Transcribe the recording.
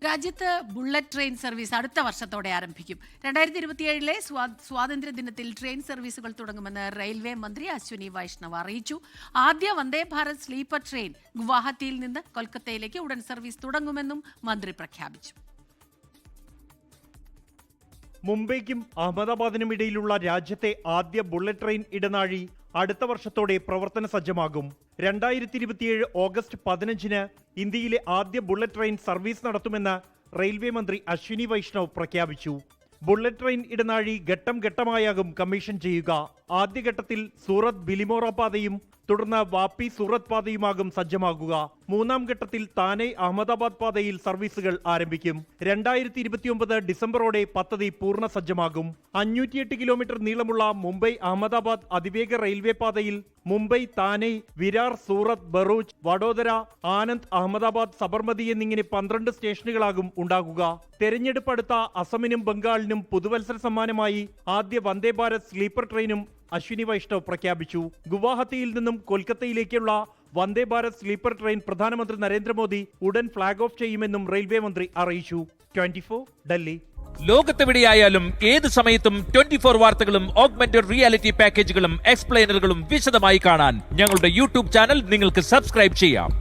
രാജ്യത്ത് bullet train service അടുത്ത വർഷത്തോടെ ആരംഭിക്കും. 2027 സ്വാതന്ത്ര്യ ദിനത്തിൽ ട്രെയിൻ സർവീസുകൾ തുടങ്ങുമെന്ന് റെയിൽവേ മന്ത്രി അശ്വിനി വൈഷ്ണവ് അറിയിച്ചു. ആദ്യ വന്ദേ ഭാരത് സ്ലീപ്പർ ട്രെയിൻ ഗുവാഹത്തിയിൽ നിന്ന് കൊൽക്കത്തയിലേക്ക് ഉടൻ സർവീസ് തുടങ്ങുമെന്നും മന്ത്രി പ്രഖ്യാപിച്ചു. മുംബൈക്കും അഹമ്മദാബാദിനും ഇടയിലുള്ള രാജ്യത്തെ ആദ്യ ബുള്ളറ്റ് ട്രെയിൻ ഇടനാഴി അടുത്ത വർഷത്തോടെ പ്രവർത്തന സജ്ജമാകും. 2027 ഓഗസ്റ്റ് 15-ന് ഇന്ത്യയിലെ ആദ്യ ബുള്ളറ്റ് ട്രെയിൻ സർവീസ് നടത്തുമെന്ന് റെയിൽവേ മന്ത്രി അശ്വിനി വൈഷ്ണവ് പ്രഖ്യാപിച്ചു. ബുള്ളറ്റ് ട്രെയിൻ ഇടനാഴി ഘട്ടം ഘട്ടമായാകും കമ്മീഷൻ ചെയ്യുക. ആദ്യഘട്ടത്തിൽ സൂറത്ത് ബിലിമോറ പാതയും തുടർന്ന് വാപ്പി സൂറത്ത് പാതയുമാകും സജ്ജമാകുക. മൂന്നാം ഘട്ടത്തിൽ താനെ അഹമ്മദാബാദ് പാതയിൽ സർവീസുകൾ ആരംഭിക്കും. 2029 ഡിസംബറോടെ പദ്ധതി പൂർണ്ണ സജ്ജമാകും. 508 കിലോമീറ്റർ നീളമുള്ള മുംബൈ അഹമ്മദാബാദ് അതിവേഗ റെയിൽവേ പാതയിൽ മുംബൈ, താനെ, വിരാർ, സൂറത്ത്, ബറൂച്ച്, വഡോദര, ആനന്ദ്, അഹമ്മദാബാദ്, സബർമതി എന്നിങ്ങനെ 12 സ്റ്റേഷനുകളാകും ഉണ്ടാകുക. തെരഞ്ഞെടുപ്പ് അടുത്ത അസമിനും ബംഗാളിനും പുതുവത്സര സമ്മാനമായി ആദ്യ വന്ദേ ഭാരത് സ്ലീപ്പർ ട്രെയിനും അശ്വിനി വൈഷ്ണവ് പ്രഖ്യാപിച്ചു. ഗുവാഹത്തിയിൽ നിന്നും കൊൽക്കത്തയിലേക്കുള്ള വന്ദേ ഭാരത് സ്ലീപ്പർ ട്രെയിൻ പ്രധാനമന്ത്രി നരേന്ദ്രമോദി ഉടൻ ഫ്ളാഗ് ഓഫ് ചെയ്യുമെന്നും റെയിൽവേ മന്ത്രി അറിയിച്ചു. 24 ഡൽഹി. ലോകത്തെവിടെയായാലും ഏത് സമയത്തും 24 വാർത്തകളും ഓഗ്മെന്റഡ് റിയാലിറ്റി പാക്കേജുകളും എക്സ്പ്ലെയിനറുകളും വിശദമായി കാണാൻ ഞങ്ങളുടെ യൂട്യൂബ് ചാനൽ നിങ്ങൾക്ക് സബ്സ്ക്രൈബ് ചെയ്യാം.